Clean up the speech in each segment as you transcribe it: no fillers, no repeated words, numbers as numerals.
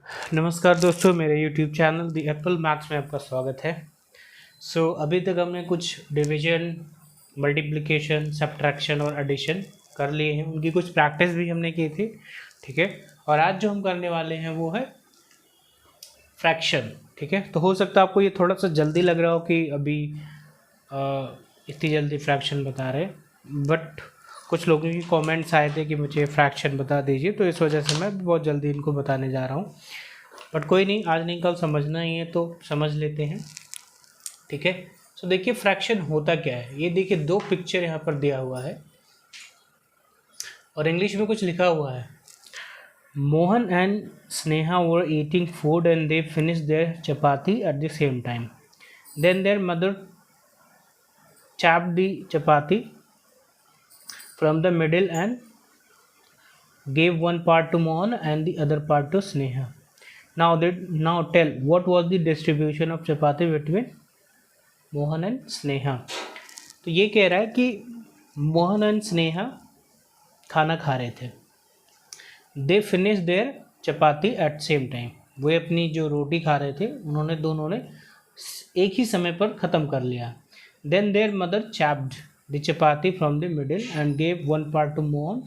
नमस्कार दोस्तों, मेरे YouTube चैनल दी एप्पल मैथ्स में आपका स्वागत है। अभी तक हमने कुछ डिवीजन, मल्टीप्लिकेशन, सब्ट्रैक्शन और एडिशन कर लिए हैं। उनकी कुछ प्रैक्टिस भी हमने की थी, ठीक है। और आज जो हम करने वाले हैं वो है फ्रैक्शन, ठीक है। तो हो सकता है आपको ये थोड़ा सा जल्दी लग रहा हो कि अभी इतनी जल्दी फ्रैक्शन बता रहे, बट कुछ लोगों की कमेंट्स आए थे कि मुझे फ्रैक्शन बता दीजिए, तो इस वजह से मैं बहुत जल्दी इनको बताने जा रहा हूँ। बट कोई नहीं, आज नहीं कल समझना ही है तो समझ लेते हैं, ठीक है। सो देखिए फ्रैक्शन होता क्या है। ये देखिए दो पिक्चर यहाँ पर दिया हुआ है और इंग्लिश में कुछ लिखा हुआ है। Mohan and Sneha were eating food and they finish their chapati at the same time. Then their mother chopped the chapati from the middle and gave one part to Mohan and the other part to Sneha. Now tell what was the distribution of chapati between Mohan and Sneha. तो ये कह रहा है कि Mohan and Sneha खाना खा रहे थे। They finish their chapati at same time. वो अपनी जो रोटी खा रहे थे उन्होंने दोनों ने एक ही समय पर ख़त्म कर लिया। Then their mother chopped the chapati from the middle and gave one part to Mohan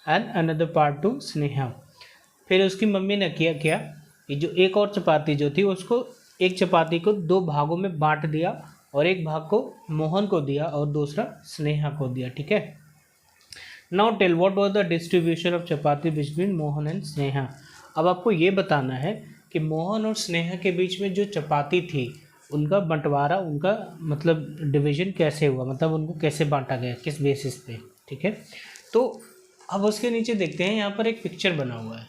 and another part to Sneha. फिर उसकी मम्मी ने किया क्या कि जो एक और चपाती जो थी उसको, एक चपाती को दो भागों में बांट दिया और एक भाग को मोहन को दिया और दूसरा स्नेहा को दिया, ठीक है। Now tell what was the distribution of chapati between Mohan and Sneha. अब आपको ये बताना है कि मोहन और स्नेहा के बीच में जो चपाती थी उनका बंटवारा, उनका मतलब डिवीजन कैसे हुआ, मतलब उनको कैसे बांटा गया, किस बेसिस पे, ठीक है। तो अब उसके नीचे देखते हैं, यहाँ पर एक पिक्चर बना हुआ है।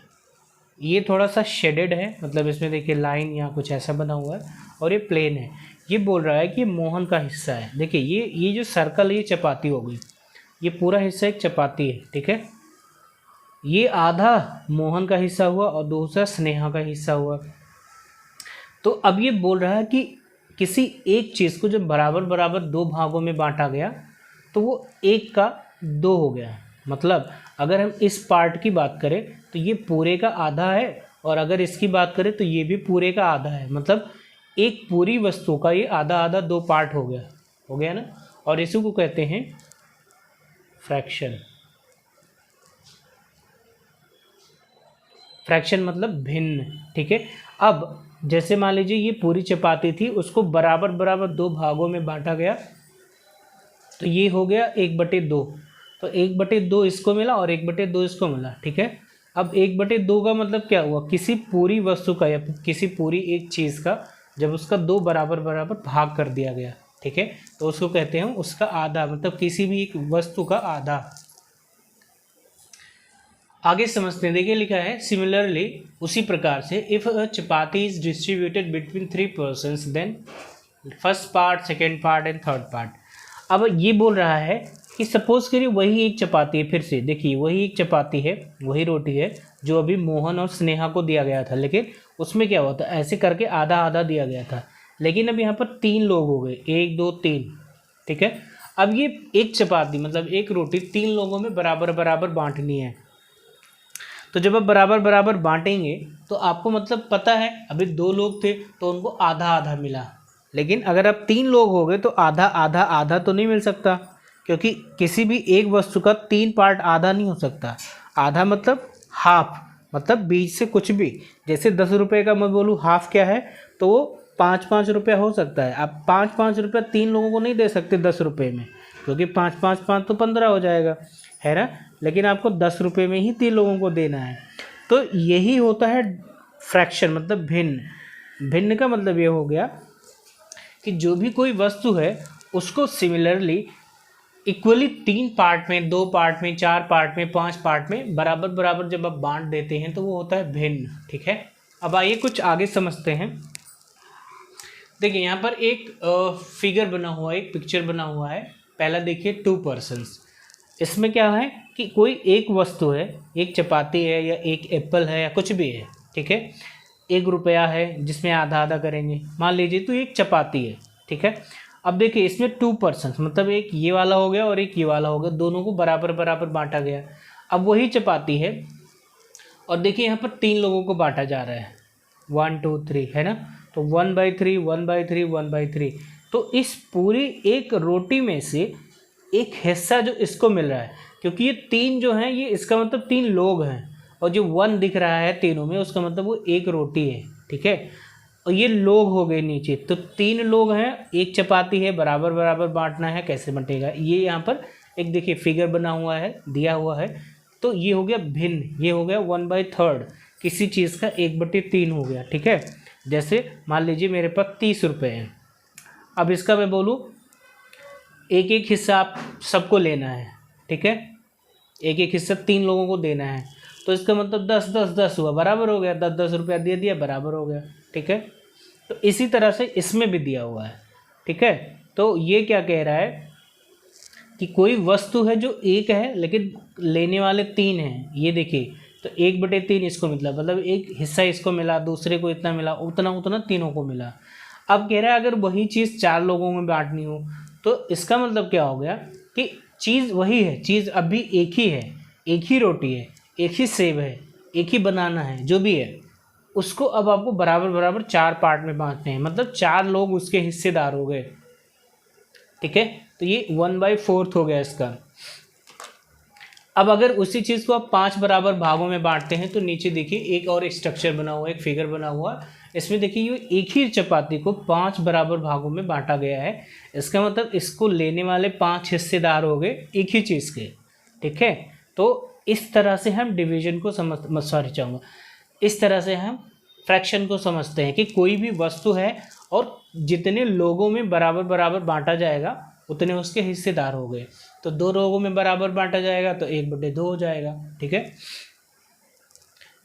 ये थोड़ा सा शेडेड है, मतलब इसमें देखिए लाइन या कुछ ऐसा बना हुआ है और ये प्लेन है। ये बोल रहा है कि मोहन का हिस्सा है। देखिए ये जो सर्कल है ये चपाती हो गई, ये पूरा हिस्सा एक चपाती है, ठीक है। ये आधा मोहन का हिस्सा हुआ और दूसरा स्नेहा का हिस्सा हुआ। तो अब ये बोल रहा है कि किसी एक चीज़ को जब बराबर बराबर दो भागों में बांटा गया तो वो एक का दो हो गया। मतलब अगर हम इस पार्ट की बात करें तो ये पूरे का आधा है, और अगर इसकी बात करें तो ये भी पूरे का आधा है। मतलब एक पूरी वस्तु का ये आधा आधा दो पार्ट हो गया ना। और इसी को कहते हैं फ्रैक्शन। फ्रैक्शन मतलब भिन्न, ठीक है। अब जैसे मान लीजिए ये पूरी चपाती थी, उसको बराबर बराबर दो भागों में बांटा गया तो ये हो गया 1/2। तो 1/2 इसको मिला और 1/2 इसको मिला, ठीक है। अब 1/2 का मतलब क्या हुआ, किसी पूरी वस्तु का या किसी पूरी एक चीज़ का जब उसका दो बराबर बराबर भाग कर दिया गया, ठीक है, तो उसको कहते हैं उसका आधा, मतलब किसी भी एक वस्तु का आधा। आगे समझते हैं। देखिए लिखा है सिमिलरली, उसी प्रकार से if a chapati is distributed between 3 persons then first part, second part and third part. अब ये बोल रहा है कि सपोज करिए वही एक चपाती है, फिर से देखिए वही एक चपाती है, वही रोटी है जो अभी मोहन और स्नेहा को दिया गया था, लेकिन उसमें क्या हुआ था, ऐसे करके आधा आधा दिया गया था। लेकिन अब यहाँ पर 3 लोग हो गए, 1 2 3, ठीक है। अब ये एक चपाती मतलब एक रोटी 3 लोगों में बराबर बराबर बांटनी है। तो जब आप बराबर बराबर बांटेंगे तो आपको मतलब पता है अभी 2 लोग थे तो उनको आधा आधा मिला, लेकिन अगर आप 3 लोग हो गए तो आधा आधा आधा तो नहीं मिल सकता, क्योंकि किसी भी एक वस्तु का 3 पार्ट आधा नहीं हो सकता। आधा मतलब हाफ, मतलब बीच से कुछ भी। जैसे 10 रुपये का मैं बोलूँ हाफ क्या है, तो वो 5-5 रुपया हो सकता है। आप 5-5 रुपया 3 लोगों को नहीं दे सकते 10 रुपये में, क्योंकि 5-5-5 तो 15 हो जाएगा, है ना। लेकिन आपको 10 रुपये में ही 3 लोगों को देना है। तो यही होता है फ्रैक्शन, मतलब भिन्न। भिन्न का मतलब ये हो गया कि जो भी कोई वस्तु है उसको सिमिलरली इक्वली 3 पार्ट में, 2 पार्ट में, 4 पार्ट में, 5 पार्ट में बराबर बराबर जब आप बांट देते हैं तो वो होता है भिन्न, ठीक है। अब आइए कुछ आगे समझते हैं। देखिए यहाँ पर एक फिगर बना हुआ है, एक पिक्चर बना हुआ है। पहला देखिए 2 पर्सन्स। इसमें क्या है कि कोई एक वस्तु है, एक चपाती है या एक एप्पल है या कुछ भी है, ठीक है। 1 रुपया है जिसमें आधा आधा करेंगे, मान लीजिए तो एक चपाती है, ठीक है। अब देखिए इसमें 2 पर्सन्स, मतलब एक ये वाला हो गया और एक ये वाला हो गया, दोनों को बराबर बराबर बांटा गया। अब वही चपाती है और देखिए यहाँ पर 3 लोगों को बांटा जा रहा है, 1 2 3 है ना, तो 1/3 1/3 1/3। तो इस पूरी एक रोटी में से एक हिस्सा जो इसको मिल रहा है, क्योंकि ये 3 जो हैं ये इसका मतलब 3 लोग हैं, और जो 1 दिख रहा है तीनों में उसका मतलब वो एक रोटी है, ठीक है। और ये लोग हो गए नीचे, तो 3 लोग हैं, एक चपाती है, बराबर बराबर बांटना है, कैसे बंटेगा ये यहाँ पर एक देखिए फिगर बना हुआ है, दिया हुआ है। तो ये हो गया भिन्न, ये हो गया 1/3 किसी चीज़ का 1/3 हो गया, ठीक है। जैसे मान लीजिए मेरे पास 30 रुपये हैं, अब इसका मैं बोलूँ एक एक हिस्सा आप सबको लेना है, ठीक है, एक एक हिस्सा 3 लोगों को देना है, तो इसका मतलब 10 10 10 हुआ, बराबर हो गया, 10 10 रुपया दे दिया, बराबर हो गया, ठीक है। तो इसी तरह से इसमें भी दिया हुआ है, ठीक है। तो ये क्या कह रहा है कि कोई वस्तु है जो एक है लेकिन लेने वाले 3 हैं, ये देखिए, तो 1/3 इसको मिला, मतलब एक हिस्सा इसको मिला, दूसरे को इतना मिला, उतना उतना तीनों को मिला। अब कह रहा है अगर वही चीज़ 4 लोगों में बांटनी हो, तो इसका मतलब क्या हो गया कि चीज़ वही है, चीज़ अभी एक ही है, एक ही रोटी है, एक ही सेब है, एक ही बनाना है, जो भी है उसको अब आपको बराबर बराबर 4 पार्ट में बांटने हैं, मतलब 4 लोग उसके हिस्सेदार हो गए, ठीक है। तो ये 1/4 हो गया इसका। अब अगर उसी चीज़ को आप 5 बराबर भागों में बांटते हैं, तो नीचे देखिए एक और स्ट्रक्चर बना हुआ है, एक फिगर बना हुआ है, इसमें देखिए ये एक ही चपाती को 5 बराबर भागों में बांटा गया है। इसका मतलब इसको लेने वाले 5 हिस्सेदार हो गए एक ही चीज़ के, ठीक है। तो इस तरह से हम डिवीजन को इस तरह से हम फ्रैक्शन को समझते हैं कि कोई भी वस्तु है और जितने लोगों में बराबर बराबर बांटा जाएगा उतने उसके हिस्सेदार हो गए। तो 2 लोगों में बराबर बांटा जाएगा तो 1/2 हो जाएगा, ठीक है।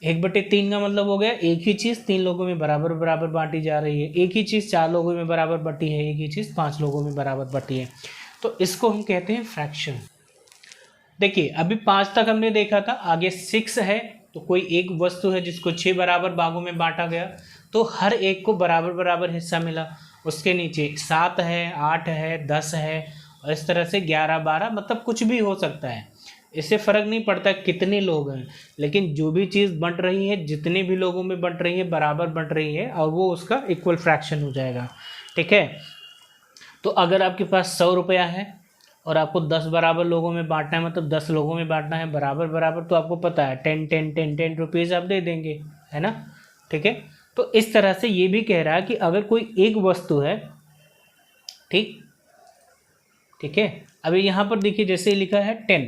1/3 का मतलब हो गया एक ही चीज़ 3 लोगों में बराबर बराबर बांटी जा रही है, एक ही चीज़ 4 लोगों में बराबर बटी है, एक ही चीज़ 5 लोगों में बराबर बटी है, तो इसको हम कहते हैं फ्रैक्शन। देखिए अभी 5 तक हमने देखा था, आगे 6 है, तो कोई एक वस्तु है जिसको 6 बराबर भागों में बांटा गया, तो हर एक को बराबर बराबर हिस्सा मिला। उसके नीचे 7 है, 8 है, 10 है, और इस तरह से 11 12, मतलब कुछ भी हो सकता है, इससे फ़र्क नहीं पड़ता कितने लोग हैं, लेकिन जो भी चीज़ बंट रही है जितने भी लोगों में बंट रही है बराबर बंट रही है, और वो उसका इक्वल फ्रैक्शन हो जाएगा, ठीक है। तो अगर आपके पास 100 रुपया है और आपको 10 बराबर लोगों में बांटना है, मतलब 10 लोगों में बांटना है बराबर बराबर, तो आपको पता है 10 10 10 10 रुपीज़ आप दे देंगे, है ना, ठीक है। तो इस तरह से ये भी कह रहा है कि अगर कोई एक वस्तु है, ठीक है, अभी यहाँ पर देखिए जैसे लिखा है 10,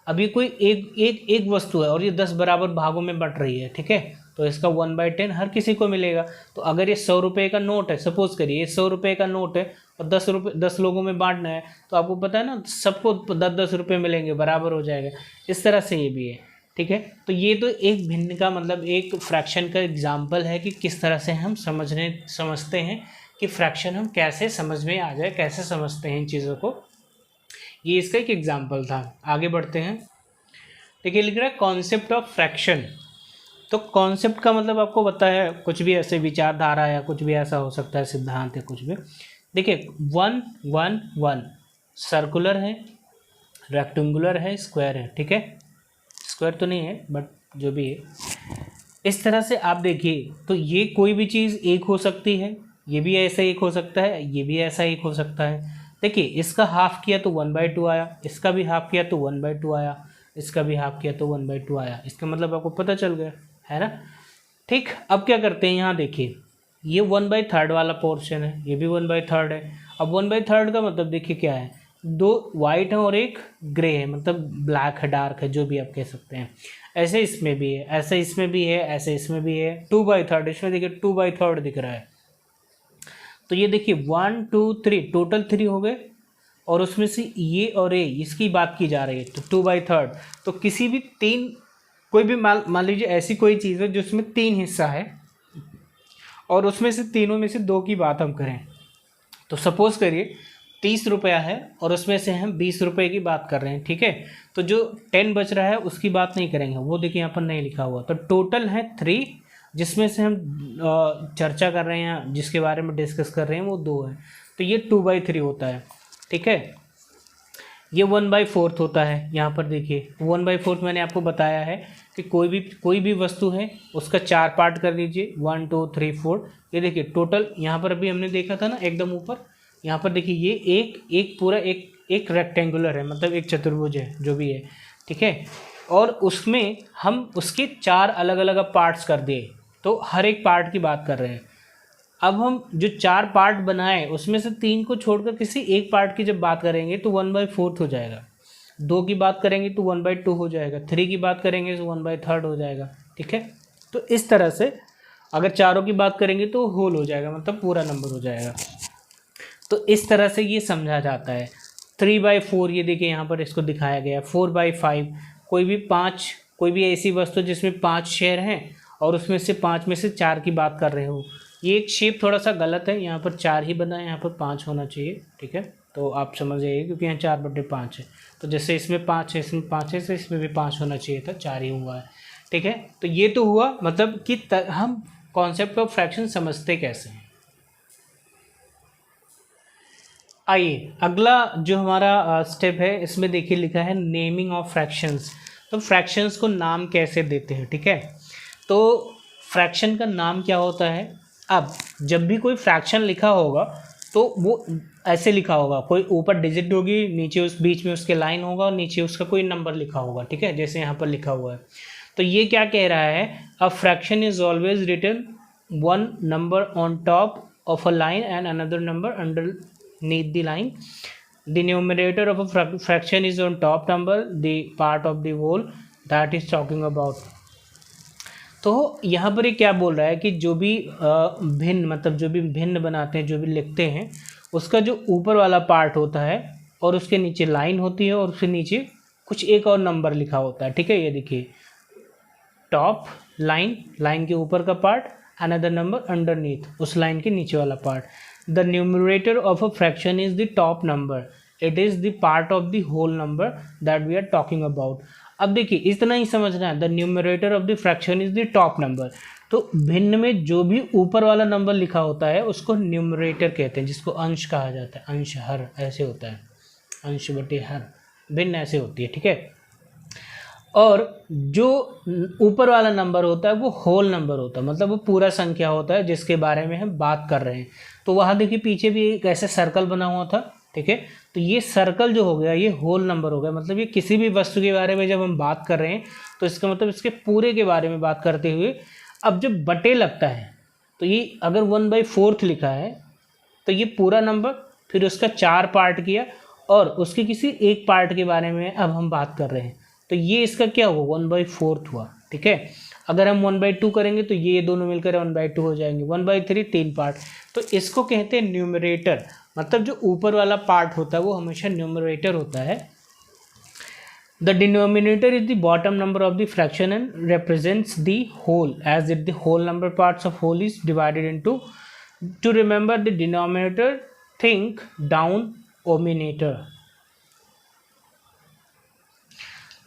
अभी कोई एक वस्तु है और ये 10 बराबर भागों में बंट रही है, ठीक है, तो इसका 1/10 हर किसी को मिलेगा। तो अगर ये 100 रुपये का नोट है, सपोज करिए ये 100 रुपये का नोट है और 10 लोगों में बांटना है, तो आपको पता है ना सबको 10 रुपये मिलेंगे, बराबर हो जाएगा। इस तरह से ये भी है, ठीक है। तो ये तो एक भिन्न का मतलब एक फ्रैक्शन का एग्जाम्पल है कि किस तरह से हम समझते हैं कि फ्रैक्शन हम कैसे समझ में आ जाए, कैसे समझते हैं इन चीज़ों को, ये इसका एक एग्जाम्पल था। आगे बढ़ते हैं। देखिए लिख रहा है कॉन्सेप्ट ऑफ फ्रैक्शन। तो कॉन्सेप्ट का मतलब आपको पता है, कुछ भी ऐसे विचारधारा या कुछ भी ऐसा हो सकता है, सिद्धांत है कुछ भी। देखिए 1 1 1 सर्कुलर है, रेक्टेंगुलर है, स्क्वायर है, ठीक है, स्क्वायर तो नहीं है बट जो भी है। इस तरह से आप देखिए तो ये कोई भी चीज़ एक हो सकती है, ये भी ऐसा एक हो सकता है, ये भी ऐसा एक हो सकता है। देखिए इसका हाफ किया तो 1/2 आया, इसका भी हाफ किया तो 1/2 आया, इसका भी हाफ किया तो 1/2 आया। इसका मतलब आपको पता चल गया है ना। ठीक, अब क्या करते हैं, यहाँ देखिए ये 1/3 वाला पोर्शन है, ये भी 1/3 है। अब 1/3 का मतलब देखिए क्या है, 2 वाइट है और एक ग्रे है, मतलब ब्लैक है, डार्क है, जो भी आप कह सकते हैं। ऐसे इसमें भी है, ऐसे इसमें भी है, ऐसे इसमें भी है। 2/3 इसमें देखिए 2/3 दिख रहा है। तो ये देखिए 1 2 3 टोटल 3 हो गए, और उसमें से ये और ये इसकी बात की जा रही है, तो 2/3। तो किसी भी 3, कोई भी मान लीजिए ऐसी कोई चीज़ है जिसमें 3 हिस्सा है और उसमें से तीनों में से 2 की बात हम करें, तो सपोज़ करिए 30 रुपया है और उसमें से हम 20 रुपये की बात कर रहे हैं, ठीक है। तो जो 10 बच रहा है उसकी बात नहीं करेंगे, वो देखिए यहाँ पर नहीं लिखा हुआ। तो टोटल है 3, जिसमें से हम चर्चा कर रहे हैं, जिसके बारे में डिस्कस कर रहे हैं वो 2 है, तो ये 2/3 होता है, ठीक है। ये 1/4 होता है। यहाँ पर देखिए 1/4 मैंने आपको बताया है कि कोई भी वस्तु है उसका 4 पार्ट कर दीजिए, 1 2 3 4। ये देखिए टोटल यहाँ पर अभी हमने देखा था ना एकदम ऊपर, यहाँ पर देखिए ये एक पूरा एक रेक्टेंगुलर है, मतलब एक चतुर्भुज है जो भी है, ठीक है। और उसमें हम उसके 4 अलग अलग पार्ट्स कर दिए, तो हर एक पार्ट की बात कर रहे हैं। अब हम जो 4 पार्ट बनाए उसमें से 3 को छोड़कर किसी एक पार्ट की जब बात करेंगे तो 1/4 हो जाएगा, 2 की बात करेंगे तो 1/2 हो जाएगा, 3 की बात करेंगे तो 1/3 हो जाएगा, ठीक है। तो इस तरह से अगर चारों की बात करेंगे तो होल हो जाएगा, मतलब पूरा नंबर हो जाएगा। तो इस तरह से ये समझा जाता है। 3/4 ये देखिए यहाँ पर इसको दिखाया गया। 4/5 कोई भी ऐसी वस्तु जिसमें 5 शेयर हैं और उसमें से 5 में से 4 की बात कर रहे हो। ये एक शेप थोड़ा सा गलत है, यहाँ पर 4 ही बना है, यहाँ पर 5 होना चाहिए, ठीक है। तो आप समझ जाइए क्योंकि यहाँ 4/5 है, तो जैसे इसमें 5 है, इसमें 5 है, तो इसमें भी 5 होना चाहिए था, 4 ही हुआ है, ठीक है। तो ये तो हुआ मतलब कि हम कॉन्सेप्ट ऑफ फ्रैक्शन समझते कैसे हैं। आइए अगला जो हमारा स्टेप है, इसमें देखिए लिखा है नेमिंग ऑफ फ्रैक्शंस। तो फ्रैक्शंस को नाम कैसे देते हैं, ठीक है। तो फ्रैक्शन का नाम क्या होता है, अब जब भी कोई फ्रैक्शन लिखा होगा तो वो ऐसे लिखा होगा, कोई ऊपर डिजिट होगी, नीचे उस बीच में उसके लाइन होगा और नीचे उसका कोई नंबर लिखा होगा, ठीक है, जैसे यहाँ पर लिखा हुआ है। तो ये क्या कह रहा है, a fraction is always written 1 number on top of a line and another number underneath the line. The numerator of a fraction is on top number, the part of the whole that is talking about. तो यहाँ पर ये क्या बोल रहा है कि जो भी भिन्न, मतलब जो भी भिन्न बनाते हैं, जो भी लिखते हैं, उसका जो ऊपर वाला पार्ट होता है और उसके नीचे लाइन होती है और उसके नीचे कुछ एक और नंबर लिखा होता है, ठीक है। ये देखिए टॉप लाइन के ऊपर का पार्ट, अनदर नंबर अंडरनीथ, उस लाइन के नीचे वाला part. The numerator of a fraction is the top number. It is the part of the whole number that we are talking about. अब देखिए इतना ही समझना है, the numerator of the fraction is the top number. तो भिन्न में जो भी ऊपर वाला नंबर लिखा होता है उसको न्यूमरेटर कहते हैं, जिसको अंश कहा जाता है, अंश हर ऐसे होता है, अंश बटे हर, भिन्न ऐसे होती है, ठीक है। और जो ऊपर वाला नंबर होता है वो होल नंबर होता है, मतलब वो पूरा संख्या होता है जिसके बारे में हम बात कर रहे हैं। तो वहाँ देखिए पीछे भी एक ऐसे सर्कल बना हुआ था, ठीक है। तो ये सर्कल जो हो गया ये होल नंबर हो गया, मतलब ये किसी भी वस्तु के बारे में जब हम बात कर रहे हैं तो इसका मतलब इसके पूरे के बारे में बात करते हुए। अब जब बटे लगता है तो ये अगर 1/4 लिखा है तो ये पूरा नंबर, फिर उसका 4 पार्ट किया और उसके किसी एक पार्ट के बारे में अब हम बात कर रहे हैं, तो ये इसका क्या हुआ, 1/4 हुआ, ठीक है। अगर हम 1/2 करेंगे तो ये दोनों मिलकर 1/2 हो जाएंगे, 1/3 3 पार्ट। तो इसको कहते हैं न्यूमरेटर, मतलब जो ऊपर वाला पार्ट होता है वो हमेशा न्यूमरेटर होता है। The denominator is the bottom number of the fraction and represents the whole as if the whole number parts of whole is divided into. To remember the denominator, think down ominator.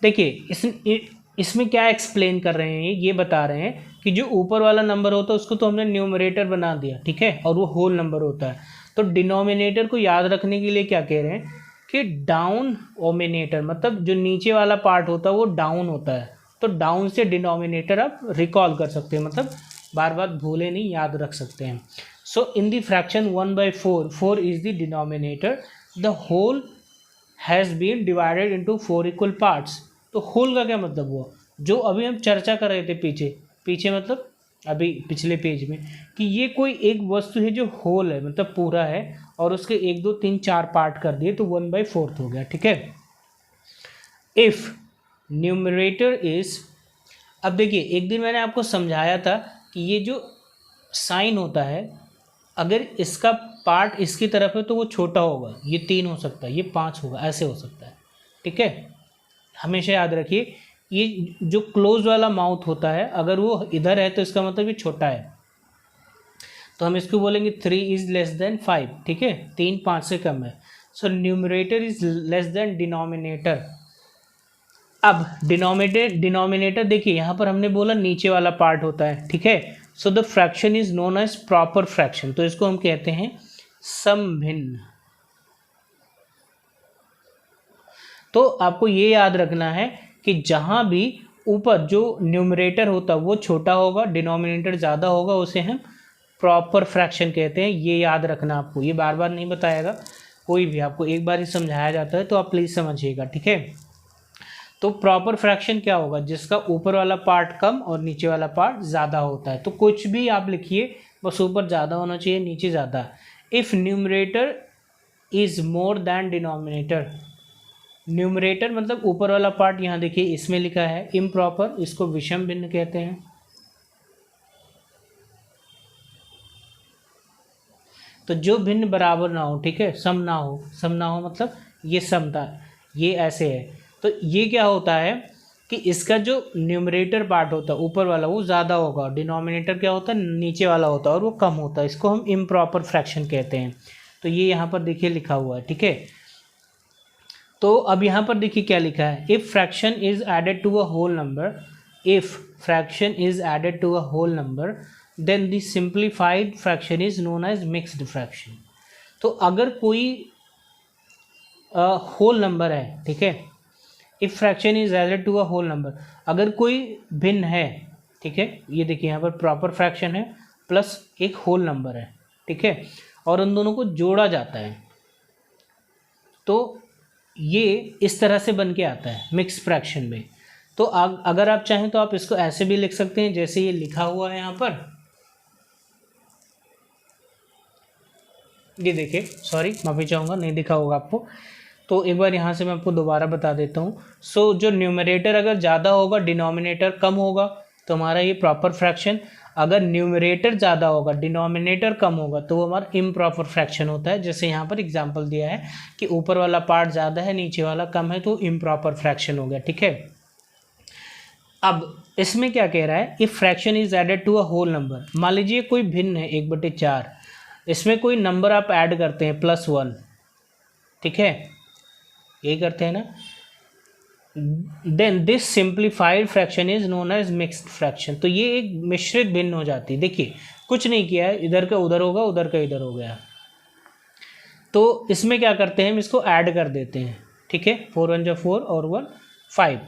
देखिए इसमें क्या explain कर रहे हैं, ये बता रहे हैं कि जो ऊपर वाला नंबर होता है उसको तो हमने न्यूमरेटर बना दिया, ठीक है, और वो होल नंबर होता है। तो डिनोमिनेटर को याद रखने के लिए क्या कह रहे हैं कि डाउन ओमिनेटर, मतलब जो नीचे वाला पार्ट होता है वो डाउन होता है। तो डाउन से डिनोमिनेटर आप रिकॉल कर सकते हैं, मतलब बार बार भूले नहीं, याद रख सकते हैं। So in the fraction 1/4, 4 is the denominator, the whole has been divided into 4 equal parts. तो होल का क्या मतलब हुआ, जो अभी हम चर्चा कर रहे थे पीछे मतलब अभी पिछले पेज में, कि ये कोई एक वस्तु है जो होल है, मतलब पूरा है, और उसके 1 2 3 4 पार्ट कर दिए तो 1/4 हो गया, ठीक है। इफ न्यूमरेटर इज, अब देखिए एक दिन मैंने आपको समझाया था कि ये जो साइन होता है, अगर इसका पार्ट इसकी तरफ है तो वो छोटा होगा, ये 3 हो सकता है, ये 5 होगा, ऐसे हो सकता है, ठीक है। हमेशा याद रखिए ये जो क्लोज वाला माउथ होता है अगर वो इधर है तो इसका मतलब ये छोटा है, तो हम इसको बोलेंगे 3 इज लेस देन 5, ठीक है, 3 5 से कम है। So numerator is less than denominator. अब डिनोमिनेटर देखिए यहाँ पर हमने बोला नीचे वाला पार्ट होता है, ठीक है। So the fraction is known as proper fraction, तो इसको हम कहते हैं समभिन्न। तो आपको ये याद रखना है कि जहाँ भी ऊपर जो न्यूमरेटर होता है वो छोटा होगा, डिनोमिनेटर ज़्यादा होगा, उसे हम प्रॉपर फ्रैक्शन कहते हैं। ये याद रखना आपको, ये बार बार नहीं बताएगा कोई भी, आपको एक बार ही समझाया जाता है, तो आप प्लीज़ समझिएगा, ठीक है। तो प्रॉपर फ्रैक्शन क्या होगा, जिसका ऊपर वाला पार्ट कम और नीचे वाला पार्ट ज़्यादा होता है। तो कुछ भी आप लिखिए, बस ऊपर ज़्यादा होना चाहिए, नीचे ज़्यादा। If numerator is more than denominator, numerator मतलब ऊपर वाला पार्ट, यहाँ देखिए इसमें लिखा है इम्प्रॉपर, इसको विषम भिन्न कहते हैं। तो जो भिन्न बराबर ना हो, ठीक है, सम ना हो, सम ना हो मतलब ये समता, ये ऐसे है। तो ये क्या होता है कि इसका जो न्यूमरेटर पार्ट होता है ऊपर वाला वो ज़्यादा होगा, डिनोमिनेटर क्या होता है नीचे वाला होता है और वो कम होता है, इसको हम इम्प्रॉपर फ्रैक्शन कहते हैं। तो ये यहाँ पर देखिए लिखा हुआ है, ठीक है। तो अब यहाँ पर देखिए क्या लिखा है, if fraction is added to a whole number, if fraction is added to a whole number then the simplified fraction is known as mixed fraction. तो अगर कोई होल नंबर है, ठीक है, if fraction is added to a whole number, अगर कोई भिन्न है, ठीक है, ये देखिए यहाँ पर प्रॉपर फ्रैक्शन है प्लस एक होल नंबर है, ठीक है, और उन दोनों को जोड़ा जाता है, तो ये इस तरह से बन के आता है मिक्स फ्रैक्शन में। तो अगर आप चाहें तो आप इसको ऐसे भी लिख सकते हैं जैसे ये लिखा हुआ है यहाँ पर, ये देखिए, सॉरी माफ़ी चाहूँगा नहीं दिखा होगा आपको, तो एक बार यहाँ से मैं आपको दोबारा बता देता हूँ। सो जो न्यूमरेटर अगर ज़्यादा होगा, डिनोमिनेटर कम होगा, तो हमारा ये प्रॉपर फ्रैक्शन। अगर न्यूमरेटर ज़्यादा होगा, डिनोमिनेटर कम होगा, तो वो हमारा इम्प्रॉपर फ्रैक्शन होता है। जैसे यहाँ पर एग्जांपल दिया है कि ऊपर वाला पार्ट ज़्यादा है, नीचे वाला कम है, तो इम्प्रॉपर फ्रैक्शन हो गया, ठीक है। अब इसमें क्या कह रहा है, if fraction is added to a whole number, मान लीजिए कोई भिन्न है 1/4, इसमें कोई नंबर आप ऐड करते हैं +1, ठीक है, यही करते हैं ना, then this simplified fraction is known as mixed fraction. तो ये एक मिश्रित भिन्न हो जाती है। देखिए कुछ नहीं किया है, इधर का उधर होगा, उधर का इधर हो गया, तो इसमें क्या करते हैं, हम इसको ऐड कर देते हैं, ठीक है, 4 1 4 और 1 5,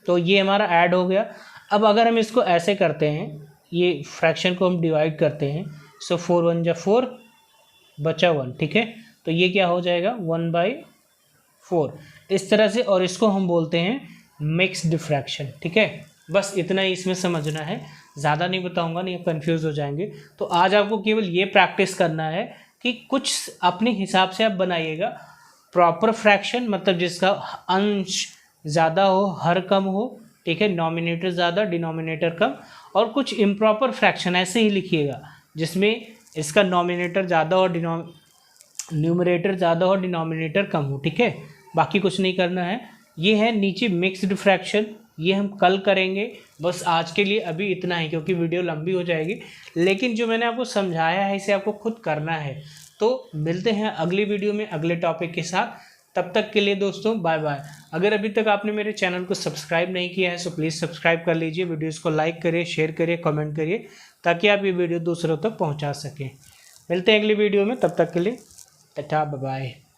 तो ये हमारा ऐड हो गया। अब अगर हम इसको ऐसे करते हैं, ये फ्रैक्शन को हम डिवाइड करते हैं, सो 4 1 4 बचा 1, ठीक है, तो ये क्या हो जाएगा 1/4 इस तरह से, और इसको हम बोलते हैं मिक्स्ड फ्रैक्शन, ठीक है। बस इतना ही इसमें समझना है, ज़्यादा नहीं बताऊंगा, नहीं कंफ्यूज हो जाएंगे। तो आज आपको केवल ये प्रैक्टिस करना है कि कुछ अपने हिसाब से आप बनाइएगा। प्रॉपर फ्रैक्शन मतलब जिसका अंश ज़्यादा हो, हर कम हो, ठीक है, नॉमिनेटर ज़्यादा डिनोमिनेटर कम, और कुछ इम्प्रॉपर फ्रैक्शन ऐसे ही लिखिएगा जिसमें इसका नॉमिनेटर ज़्यादा और न्यूमरेटर ज़्यादा और डिनोमिनेटर कम हो, ठीक है, बाकी कुछ नहीं करना है। ये है नीचे मिक्स्ड फ्रैक्शन, ये हम कल करेंगे। बस आज के लिए अभी इतना ही, क्योंकि वीडियो लंबी हो जाएगी, लेकिन जो मैंने आपको समझाया है इसे आपको खुद करना है। तो मिलते हैं अगली वीडियो में अगले टॉपिक के साथ, तब तक के लिए दोस्तों बाय बाय। अगर अभी तक आपने मेरे चैनल को सब्सक्राइब नहीं किया है तो प्लीज़ सब्सक्राइब कर लीजिए, वीडियोस को लाइक करिए, शेयर करिए, कमेंट करिए, ताकि आप ये वीडियो दूसरों तक पहुंचा सकें। मिलते हैं अगली वीडियो में, तब तक के लिए टाटा बाय बाय।